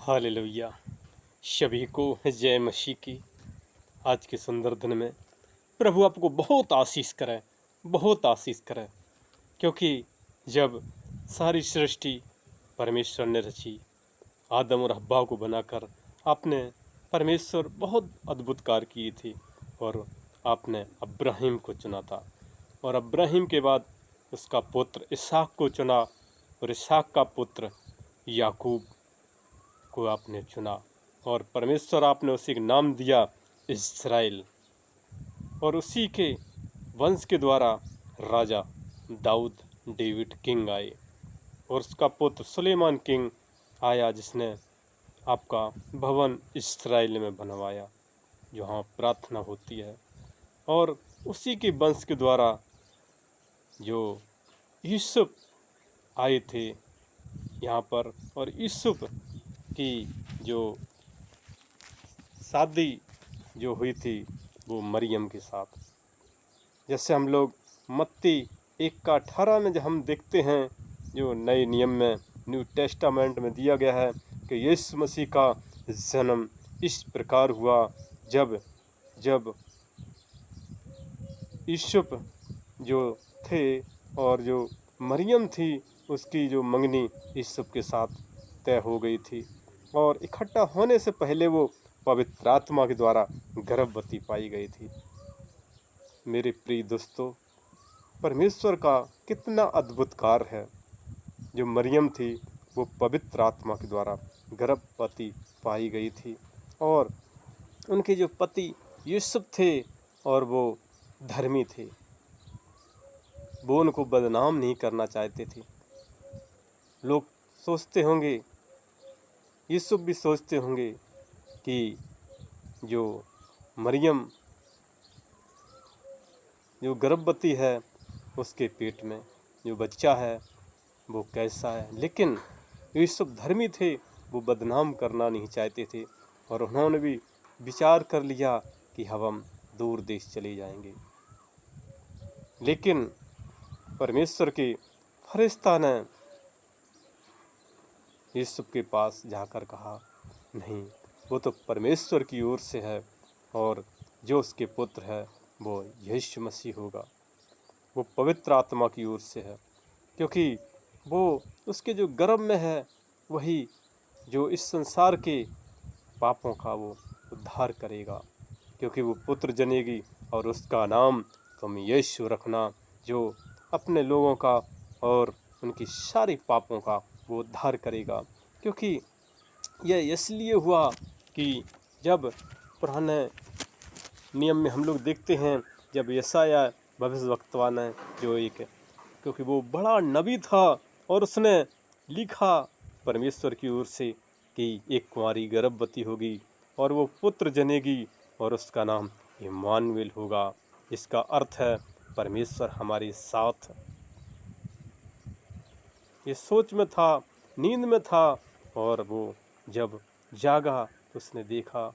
Hallelujah. सभी को जय मसीह की। आज के सुंदर दिन में प्रभु आपको बहुत आशीष करे, बहुत आशीष करे। क्योंकि जब सारी सृष्टि परमेश्वर ने रची, आदम और हव्वा को बनाकर आपने परमेश्वर बहुत अद्भुत कार्य किए थे और आपने अब्राहिम को चुना था। और अब्राहिम के बाद उसका पुत्र इसहाक को चुना और इसहाक का पुत्र याकूब को आपने चुना। और परमेश्वर आपने उसे एक नाम दिया इस्राएल। और उसी के वंश के द्वारा राजा दाऊद डेविड किंग आए और उसका पुत्र सुलेमान किंग आया, जिसने आपका भवन इस्राएल में बनवाया जहाँ प्रार्थना होती है। और उसी के वंश के द्वारा जो यूसुफ आए थे यहाँ पर, और यूसुफ की जो शादी जो हुई थी वो मरियम के साथ। जैसे हम लोग मत्ती 1:18 में जब हम देखते हैं, जो नए नियम में न्यू टेस्टामेंट में दिया गया है कि यीशु मसीह का जन्म इस प्रकार हुआ जब यूसुफ जो थे और जो मरियम थी उसकी जो मंगनी यूसुफ के साथ तय हो गई थी। और इकट्ठा होने से पहले वो पवित्र आत्मा के द्वारा गर्भवती पाई गई थी। मेरे प्रिय दोस्तों, परमेश्वर का कितना अद्भुत कार्य है। जो मरियम थी वो पवित्र आत्मा के द्वारा गर्भवती पाई गई थी और उनके जो पति यूसुफ थे और वो धर्मी थे, वो उनको बदनाम नहीं करना चाहते थे। लोग सोचते होंगे, यूसुफ भी सोचते होंगे कि जो मरियम जो गर्भवती है उसके पेट में जो बच्चा है वो कैसा है। लेकिन यूसुफ धर्मी थे, वो बदनाम करना नहीं चाहते थे और उन्होंने भी विचार कर लिया कि हम दूर देश चले जाएंगे। लेकिन परमेश्वर के फरिश्ता ने यूसुफ के पास जाकर कहा, नहीं, वो तो परमेश्वर की ओर से है और जो उसके पुत्र है वो यीशु मसीह होगा। वो पवित्र आत्मा की ओर से है, क्योंकि वो उसके जो गर्भ में है वही जो इस संसार के पापों का वो उद्धार करेगा। क्योंकि वो पुत्र जनेगी और उसका नाम तुम यीशु रखना, जो अपने लोगों का और उनकी सारी पापों का वो उद्धार करेगा। क्योंकि यह इसलिए हुआ कि जब पुराने नियम में हम लोग देखते हैं, जब यशायाह भविष्यवक्ता ने जो एक, क्योंकि वो बड़ा नबी था और उसने लिखा परमेश्वर की ओर से कि एक कुंवारी गर्भवती होगी और वो पुत्र जनेगी और उसका नाम इम्मानुएल होगा। इसका अर्थ है परमेश्वर हमारे साथ। ये सोच में था, नींद में था, और वो जब जागा उसने देखा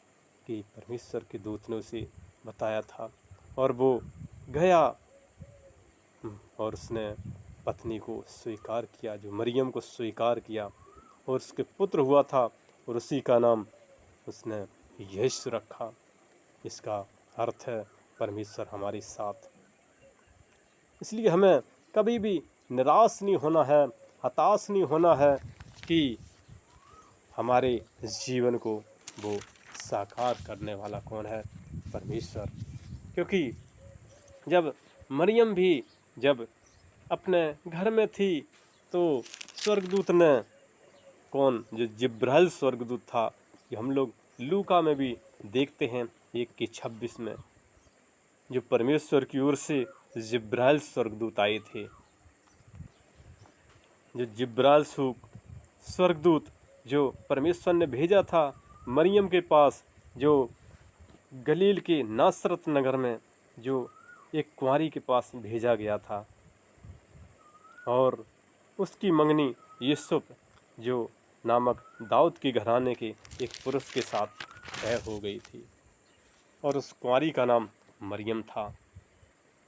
कि परमेश्वर के दूत ने उसे बताया था और वो गया और उसने पत्नी को स्वीकार किया, जो मरियम को स्वीकार किया और उसके पुत्र हुआ था और उसी का नाम उसने यीशु रखा। इसका अर्थ है परमेश्वर हमारे साथ। इसलिए हमें कभी भी निराश नहीं होना है, हताश नहीं होना है कि हमारे जीवन को वो साकार करने वाला कौन है? परमेश्वर। क्योंकि जब मरियम भी जब अपने घर में थी तो स्वर्गदूत ने, कौन, जो जिब्राइल स्वर्गदूत था, ये हम लोग लूका में भी देखते हैं 1:26 में, जो परमेश्वर की ओर से जिब्राइल स्वर्गदूत आए थे। जो जिब्राइल स्वर्गदूत जो परमेश्वर ने भेजा था मरियम के पास, जो गलील के नासरत नगर में जो एक कुंवारी के पास भेजा गया था, और उसकी मंगनी यूसुफ जो नामक दाऊद के घराने के एक पुरुष के साथ तय हो गई थी और उस कुंवारी का नाम मरियम था।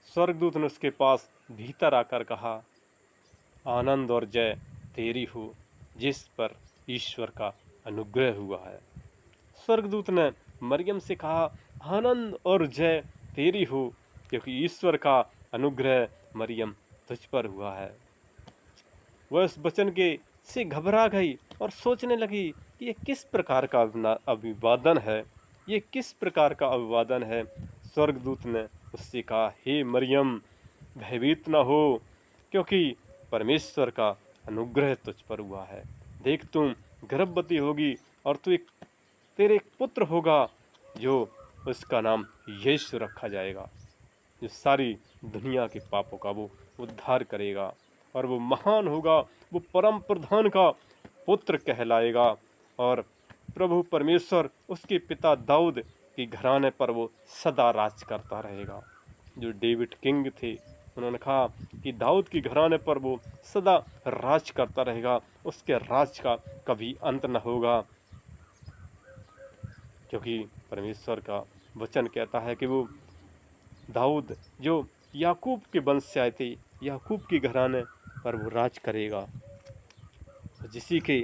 स्वर्गदूत ने उसके पास भीतर आकर कहा, आनंद और जय तेरी हो जिस पर ईश्वर का अनुग्रह हुआ है। स्वर्गदूत ने मरियम से कहा, आनंद और जय तेरी हो, क्योंकि ईश्वर का अनुग्रह मरियम तुझ पर हुआ है। वह इस वचन के से घबरा गई और सोचने लगी कि ये किस प्रकार का अभिवादन है, ये किस प्रकार का अभिवादन है। स्वर्गदूत ने उससे कहा, हे मरियम, भयभीत न हो, क्योंकि परमेश्वर का अनुग्रह तुझ पर हुआ है। देख, तुम गर्भवती होगी और तेरे एक पुत्र होगा, जो उसका नाम यीशु रखा जाएगा, जो सारी दुनिया के पापों का वो उद्धार करेगा, और वो महान होगा, वो परम प्रधान का पुत्र कहलाएगा। और प्रभु परमेश्वर उसके पिता दाऊद के घराने पर वो सदा राज करता रहेगा। जो डेविड किंग थे, उन्होंने कहा कि दाऊद के घराने पर वो सदा राज करता रहेगा, उसके राज का कभी अंत न होगा, क्योंकि परमेश्वर का वचन कहता है कि वो दाऊद जो याकूब के वंश से आए थे, याकूब के घराने पर वो राज करेगा। जिसी के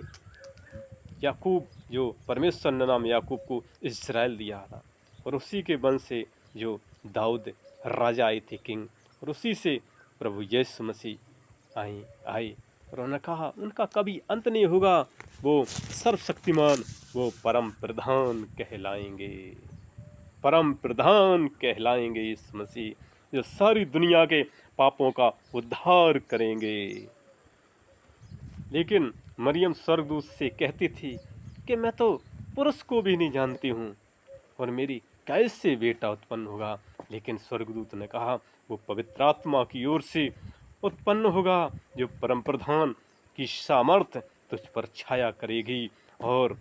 याकूब, जो परमेश्वर ने नाम याकूब को इस्राएल दिया था, और उसी के वंश से जो दाऊद राजा आए थे, किंग, और उसी से प्रभु यीशु मसीह आए और उन्होंने कहा उनका कभी अंत नहीं होगा, वो सर्वशक्तिमान, वो परम प्रधान कहलाएंगे, परम प्रधान कहलाएंगे यीशु मसीह, जो सारी दुनिया के पापों का उद्धार करेंगे। लेकिन मरियम स्वर्गदूत से कहती थी कि मैं तो पुरुष को भी नहीं जानती हूँ, और मेरी कैसे बेटा उत्पन्न होगा। लेकिन स्वर्गदूत ने कहा, वो पवित्र आत्मा की ओर से उत्पन्न होगा, जो परम प्रधान की सामर्थ तुझ पर छाया करेगी, और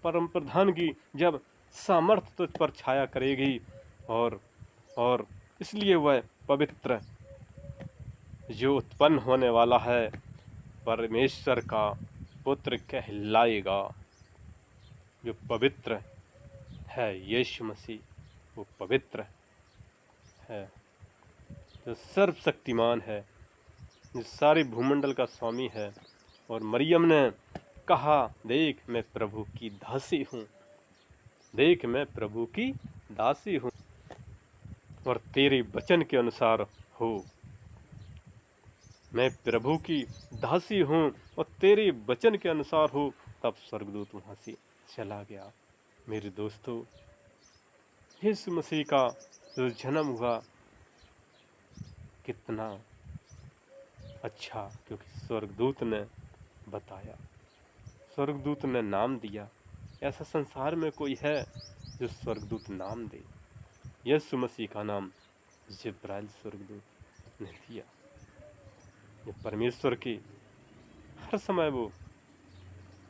परम प्रधान की जब सामर्थ तुझ पर छाया करेगी, और इसलिए वह पवित्र जो उत्पन्न होने वाला है परमेश्वर का पुत्र कहलाएगा। जो पवित्र है यीशु मसीह, वो पवित्र है, जो सर्वशक्तिमान है, जो सारे भूमंडल का स्वामी है। और मरियम ने कहा, देख मैं प्रभु की दासी हूँ, देख मैं प्रभु की दासी हूँ, और तेरे वचन के अनुसार हो। मैं प्रभु की दासी हूँ और तेरे वचन के अनुसार हो। तब स्वर्गदूत वहाँ से चला गया। मेरे दोस्तों, यीशु मसीह का जो जन्म हुआ कितना अच्छा, क्योंकि स्वर्गदूत ने बताया, स्वर्गदूत ने नाम दिया। ऐसा संसार में कोई है जो स्वर्गदूत नाम दे? यीशु मसीह का नाम जिब्राइल स्वर्गदूत ने दिया। ये परमेश्वर के हर समय वो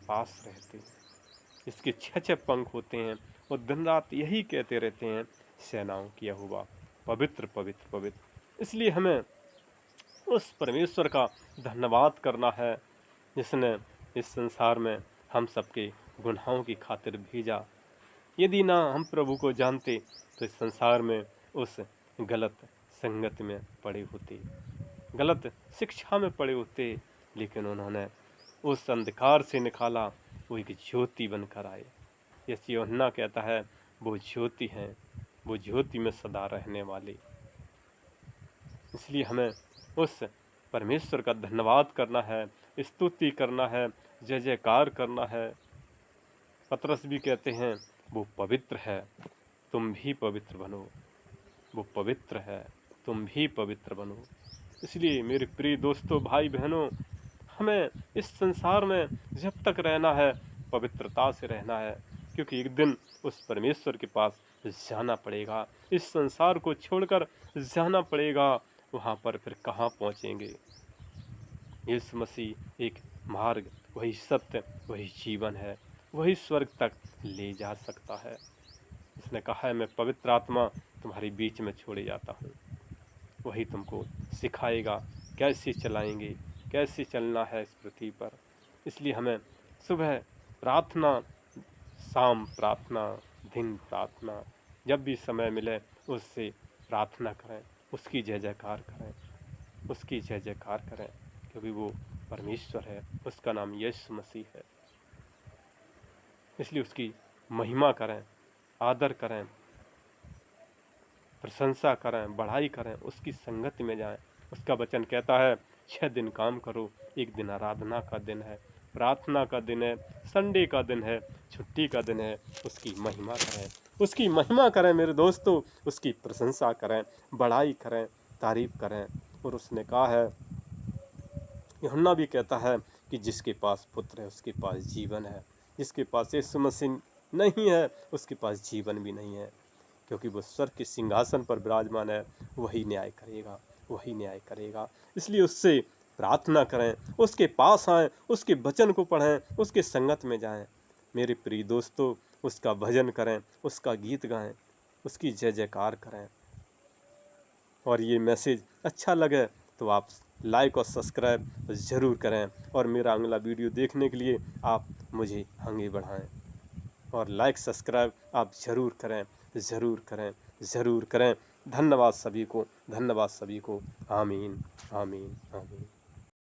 पास रहते हैं, इसके 6 पंख होते हैं, और दिन रात यही कहते रहते हैं, सेनाओं की यहोवा पवित्र पवित्र पवित्र। इसलिए हमें उस परमेश्वर का धन्यवाद करना है, जिसने इस संसार में हम सबके गुनाहों की खातिर भेजा। यदि ना हम प्रभु को जानते तो इस संसार में उस गलत संगत में पड़े होते, गलत शिक्षा में पड़े होते। लेकिन उन्होंने उस अंधकार से निकाला, वो एक ज्योति बनकर आए। जैसे यूहन्ना कहता है, वो ज्योति हैं, वो ज्योति में सदा रहने वाले। इसलिए हमें उस परमेश्वर का धन्यवाद करना है, स्तुति करना है, जय जयकार करना है। पतरस भी कहते हैं, वो पवित्र है, तुम भी पवित्र बनो, वो पवित्र है, तुम भी पवित्र बनो। इसलिए मेरे प्रिय दोस्तों, भाई बहनों, हमें इस संसार में जब तक रहना है पवित्रता से रहना है, क्योंकि एक दिन उस परमेश्वर के पास जाना पड़ेगा। इस संसार को छोड़कर जाना पड़ेगा, वहाँ पर फिर कहाँ पहुँचेंगे। यीशु मसीह एक मार्ग, वही सत्य, वही जीवन है, वही स्वर्ग तक ले जा सकता है। उसने कहा है, मैं पवित्र आत्मा तुम्हारे बीच में छोड़े जाता हूँ, वही तुमको सिखाएगा कैसे चलाएंगे, कैसे चलना है इस पृथ्वी पर। इसलिए हमें सुबह प्रार्थना, शाम प्रार्थना, दिन प्रार्थना, जब भी समय मिले उससे प्रार्थना करें, उसकी जय जयकार करें, उसकी जय जयकार करें, क्योंकि वो परमेश्वर है, उसका नाम यीशु मसीह है। इसलिए उसकी महिमा करें, आदर करें, प्रशंसा करें, बढ़ाई करें, उसकी संगति में जाएं। उसका वचन कहता है 6 दिन काम करो, एक दिन आराधना का दिन है, प्रार्थना का दिन है, संडे का दिन है, छुट्टी का दिन है। उसकी महिमा करें, उसकी महिमा करें मेरे दोस्तों, उसकी प्रशंसा करें, बढ़ाई करें, तारीफ करें। और उसने कहा है, यूहन्ना भी कहता है कि जिसके पास पुत्र है उसके पास जीवन है, जिसके पास यीशु मसीह नहीं है उसके पास जीवन भी नहीं है, क्योंकि वो स्वर्ग के सिंहासन पर विराजमान है, वही न्याय करेगा, वही न्याय करेगा। इसलिए उससे प्रार्थना करें, उसके पास आएँ, उसके वचन को पढ़ें, उसके संगत में जाएं। मेरे प्रिय दोस्तों, उसका भजन करें, उसका गीत गाएं, उसकी जय जयकार करें। और ये मैसेज अच्छा लगे तो आप लाइक और सब्सक्राइब ज़रूर करें, और मेरा अगला वीडियो देखने के लिए आप मुझे आगे बढ़ाएं। और लाइक सब्सक्राइब आप ज़रूर करें, ज़रूर करें, ज़रूर करें। धन्यवाद सभी को, धन्यवाद सभी को। आमीन, आमीन, आमीन।